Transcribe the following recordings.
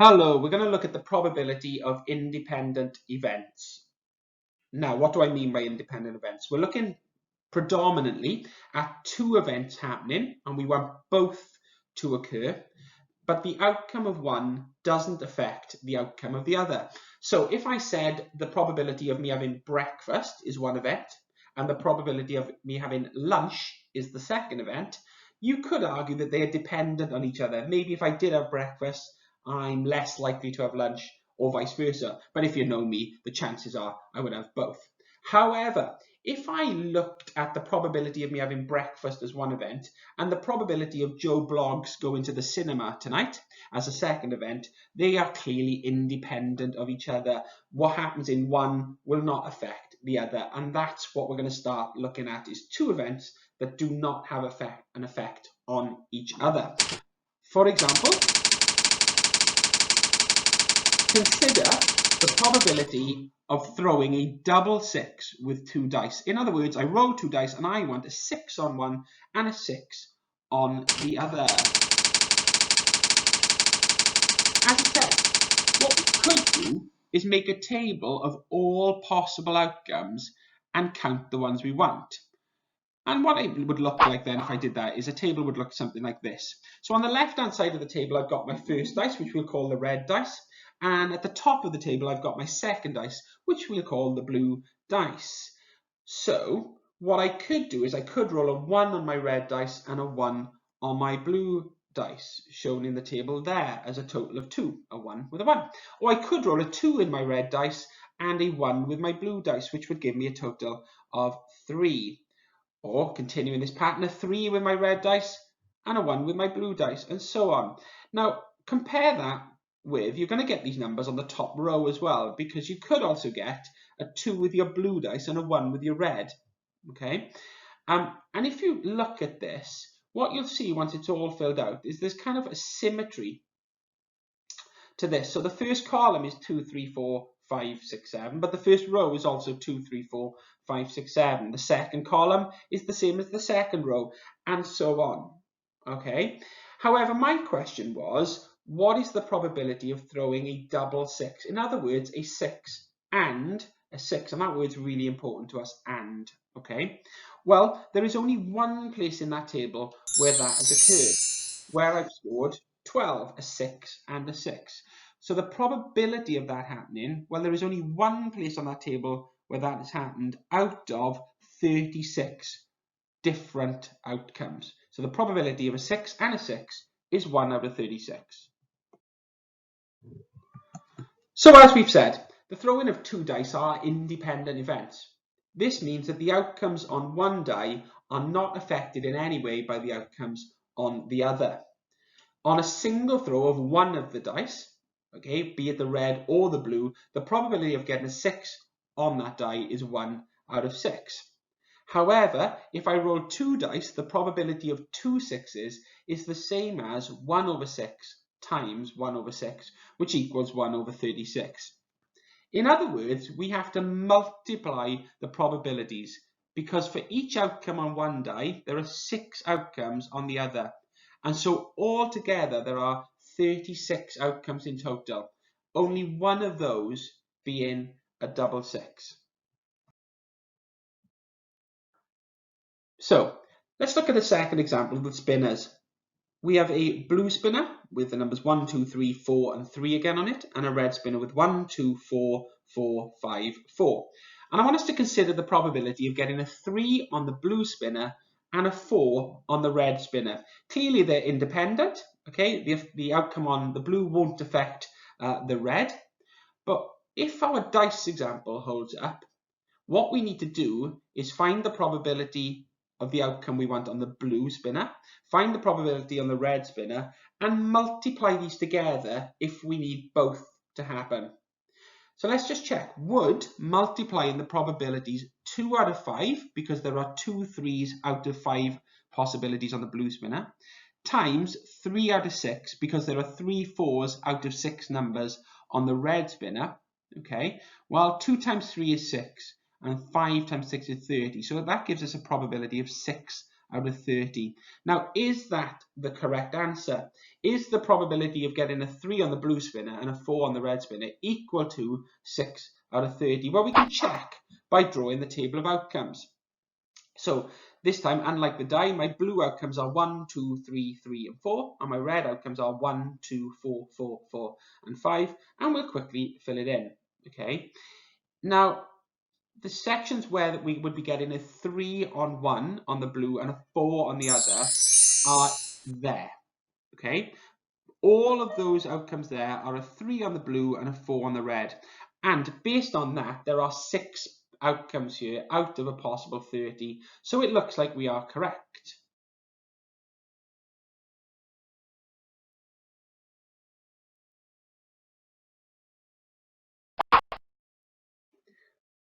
Hello, we're going to look at the probability of independent events. Now, what do I mean by independent events? We're looking predominantly at two events happening, and we want both to occur, but the outcome of one doesn't affect the outcome of the other. So if I said the probability of me having breakfast is one event, and the probability of me having lunch is the second event, you could argue that they are dependent on each other. Maybe if I did have breakfast, I'm less likely to have lunch, or vice versa. But if you know me, the chances are I would have both. However, if I looked at the probability of me having breakfast as one event and the probability of Joe Bloggs going to the cinema tonight as a second event, they are clearly independent of each other. What happens in one will not affect the other, and that's what we're going to start looking at, is two events that do not have an effect on each other. For example, consider the probability of throwing a double six with two dice. In other words, I roll two dice and I want a 6 on one and a 6 on the other. As I said, what we could do is make a table of all possible outcomes and count the ones we want. And what it would look like then if I did that is a table would look something like this. So on the left-hand side of the table, I've got my first dice, which we'll call the red dice. And at the top of the table, I've got my second dice, which we'll call the blue dice. So what I could do is I could roll a 1 on my red dice and a 1 on my blue dice, shown in the table there as a total of 2, a 1 with a 1. Or I could roll a 2 in my red dice and a 1 with my blue dice, which would give me a total of 3. Or, continuing this pattern, a 3 with my red dice and a 1 with my blue dice, and so on. Now, compare that with, you're going to get these numbers on the top row as well, because you could also get a 2 with your blue dice and a 1 with your red. Okay, and if you look at this, what you'll see once it's all filled out is there's kind of a symmetry to this. So the first column is 2, 3, 4, 5, 6, 7, but the first row is also 2, 3, 4, 5, 6, 7. The second column is the same as the second row, and so on. Okay. However, my question was, what is the probability of throwing a double 6? In other words, a 6 and a 6, and that word's really important to us, and. Okay. Well, there is only one place in that table where that has occurred, where I've scored 12, a 6 and a 6. So the probability of that happening, well, there is only one place on that table where that has happened out of 36 different outcomes. So the probability of a 6 and a 6 is 1 out of 36. So as we've said, the throwing of two dice are independent events. This means that the outcomes on one die are not affected in any way by the outcomes on the other. On a single throw of one of the dice, okay, be it the red or the blue, the probability of getting a 6 on that die is 1 out of 6. However, if I roll two dice, the probability of 2 6s is the same as 1 over 6 times 1 over 6, which equals 1 over 36. In other words, we have to multiply the probabilities, because for each outcome on one die, there are 6 outcomes on the other. And so altogether, there are 36 outcomes in total, only one of those being a double 6. So let's look at a second example with spinners. We have a blue spinner with the numbers 1, 2, 3, 4 and 3 again on it, and a red spinner with 1, 2, 4, 4, 5, 4. And I want us to consider the probability of getting a 3 on the blue spinner and a 4 on the red spinner. Clearly they're independent, okay? The outcome on the blue won't affect the red, but if our dice example holds up, what we need to do is find the probability of the outcome we want on the blue spinner, find the probability on the red spinner, and multiply these together if we need both to happen. So let's just check. Would multiplying the probabilities 2 out of 5, because there are 2 3s out of 5 possibilities on the blue spinner, times 3 out of 6, because there are 3 4s out of 6 numbers on the red spinner, okay? Well, 2 times 3 is 6, and 5 times 6 is 30, so that gives us a probability of 6 out of 30. Now, is that the correct answer? Is the probability of getting a 3 on the blue spinner and a 4 on the red spinner equal to 6 out of 30? Well, we can check by drawing the table of outcomes. So this time, unlike the die, my blue outcomes are 1, 2, 3, 3, and 4, and my red outcomes are 1, 2, 4, 4, 4, and 5, and we'll quickly fill it in. Okay. Now, the sections where we would be getting a 3 on one on the blue and a 4 on the other are there. Okay. All of those outcomes there are a 3 on the blue and a 4 on the red. And based on that, there are 6 outcomes here out of a possible 30. So it looks like we are correct.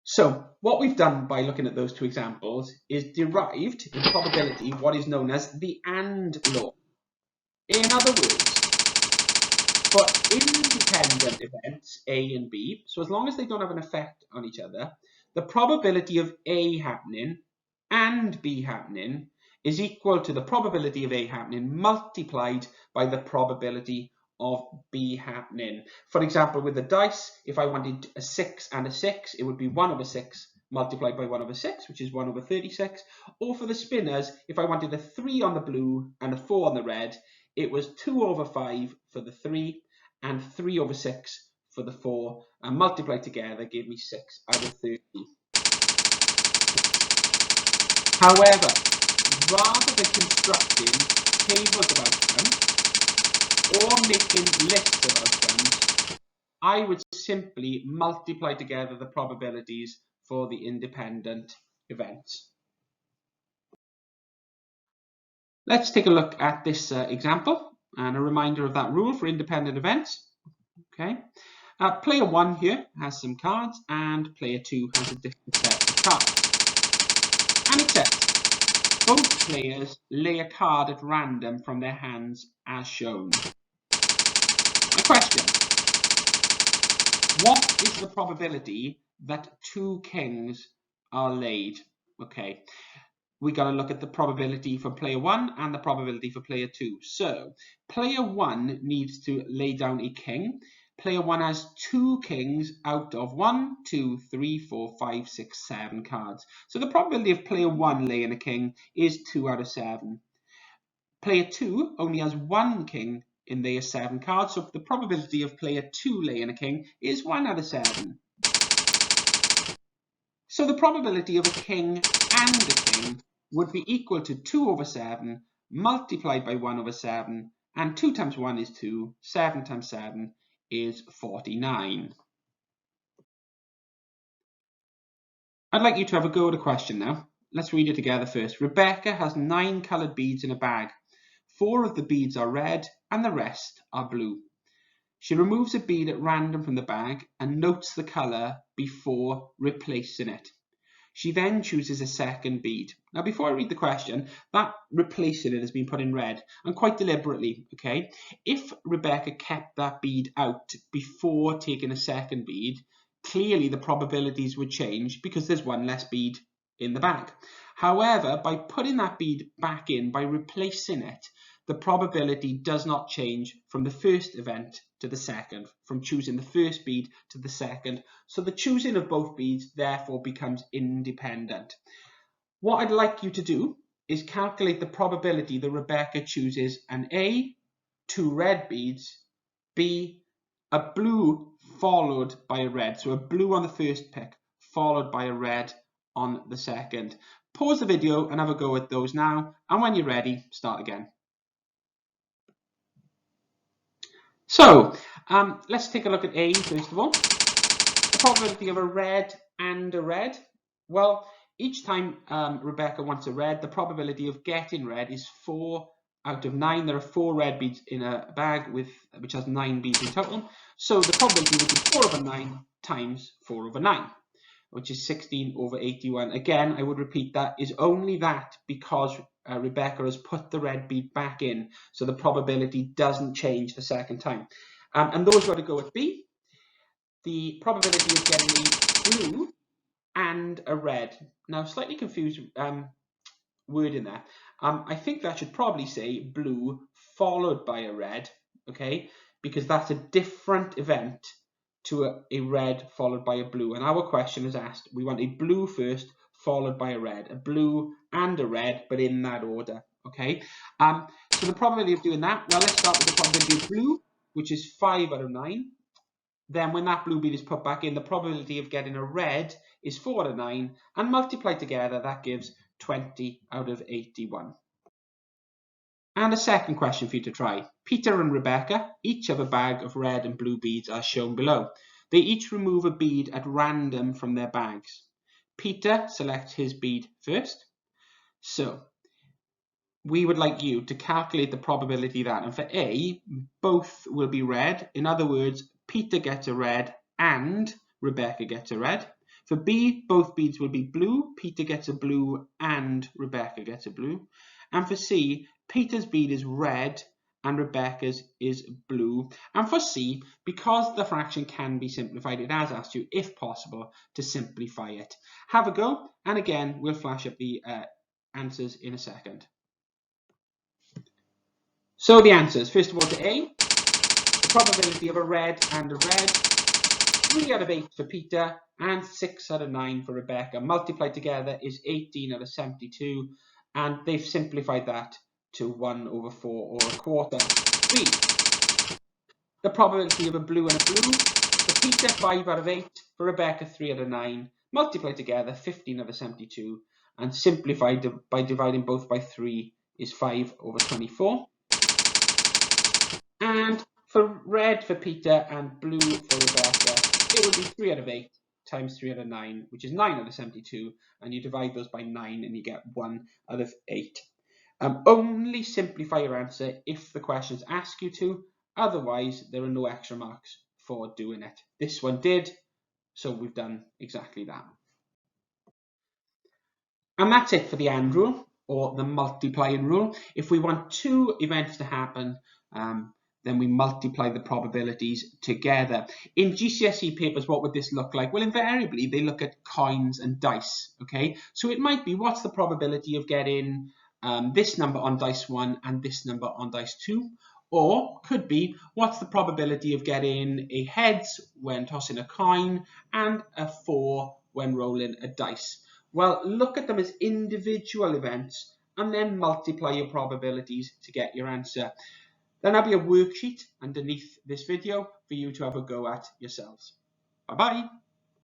So what we've done by looking at those two examples is derived in probability what is known as the AND law. In other words, for independent events A and B, so as long as they don't have an effect on each other, the probability of A happening and B happening is equal to the probability of A happening multiplied by the probability of B happening. For example, with the dice, if I wanted a 6 and a 6, it would be 1 over 6 multiplied by 1 over 6, which is 1 over 36. Or for the spinners, if I wanted a 3 on the blue and a 4 on the red, it was 2 over 5 for the 3 and 3 over 6 for the 4, and multiplied together gave me 6 out of 30. However, rather than constructing tables of outcomes or making lists of outcomes, I would simply multiply together the probabilities for the independent events. Let's take a look at this example and a reminder of that rule for independent events. Okay, player 1 here has some cards and player 2 has a different set of cards. And it says both players lay a card at random from their hands as shown. My question: what is the probability that 2 kings are laid? Okay, we got to look at the probability for player 1 and the probability for player 2. So player 1 needs to lay down a king. Player 1 has 2 kings out of 1, 2, 3, 4, 5, 6, 7 cards. So the probability of player 1 laying a king is 2 out of 7. Player 2 only has 1 king in their 7 cards, so the probability of player 2 laying a king is 1 out of 7. So the probability of a king and a king would be equal to 2 over 7 multiplied by 1 over 7, and 2 times 1 is 2, 7 times 7 is 49. I'd like you to have a go at a question now. Let's read it together first. Rebecca has 9 coloured beads in a bag. 4 of the beads are red and the rest are blue. She removes a bead at random from the bag and notes the colour before replacing it. She then chooses a second bead. Now, before I read the question, that replacing it has been put in red, and quite deliberately, okay? If Rebecca kept that bead out before taking a second bead, clearly the probabilities would change because there's 1 less bead in the bag. However, by putting that bead back in, by replacing it, the probability does not change from the first event to the second, from choosing the first bead to the second. So the choosing of both beads therefore becomes independent. What I'd like you to do is calculate the probability that Rebecca chooses an A, 2 red beads, B, a blue followed by a red. So a blue on the first pick, followed by a red on the second. Pause the video and have a go at those now. And when you're ready, start again. So let's take a look at A first of all. The probability of a red and a red. Well, each time Rebecca wants a red, the probability of getting red is 4 out of 9. There are 4 red beads in a bag which has 9 beads in total. So the probability would be 4 over 9 times 4 over 9, which is 16 over 81. Again, I would repeat, that is only that because Rebecca has put the red bead back in, so the probability doesn't change the second time. And those who are to go with B, the probability of getting a blue and a red. Now, slightly confused word in there. I think that should probably say blue followed by a red, okay, because that's a different event to a red followed by a blue. And our question is asked, we want a blue first followed by a red, a blue and a red, but in that order, okay? So the probability of doing that, well, let's start with the probability of blue, which is 5 out of 9. Then when that blue bead is put back in, the probability of getting a red is 4 out of 9, and multiplied together, that gives 20 out of 81. And a second question for you to try. Peter and Rebecca each have a bag of red and blue beads as shown below. They each remove a bead at random from their bags. Peter selects his bead first. So we would like you to calculate the probability that, and for A, both will be red. In other words, Peter gets a red and Rebecca gets a red. For B, both beads will be blue. Peter gets a blue and Rebecca gets a blue. And for C, Peter's bead is red and Rebecca's is blue. And for C, because the fraction can be simplified, it has asked you, if possible, to simplify it. Have a go, and again, we'll flash up the answers in a second. So the answers, first of all to A, the probability of a red and a red, 3 out of 8 for Peter and 6 out of 9 for Rebecca. Multiplied together is 18 out of 72, and they've simplified that to 1 over 4 or a quarter. B, the probability of a blue and a blue, for Peter 5 out of 8, for Rebecca 3 out of 9, multiplied together 15 out of 72, and simplified by dividing both by 3 is 5 over 24. And for red for Peter and blue for Rebecca, it would be 3 out of 8 times 3 out of 9, which is 9 out of 72, and you divide those by 9 and you get 1 out of 8. Only simplify your answer if the questions ask you to, otherwise there are no extra marks for doing it. This one did, so we've done exactly that. And that's it for the AND rule, or the multiplying rule. If we want two events to happen, then we multiply the probabilities together. In GCSE papers, what would this look like? Well, invariably, they look at coins and dice, okay? So it might be, what's the probability of getting this number on dice 1 and this number on dice 2? Or could be, what's the probability of getting a heads when tossing a coin and a 4 when rolling a dice? Well, look at them as individual events and then multiply your probabilities to get your answer. Then there'll be a worksheet underneath this video for you to have a go at yourselves. Bye-bye.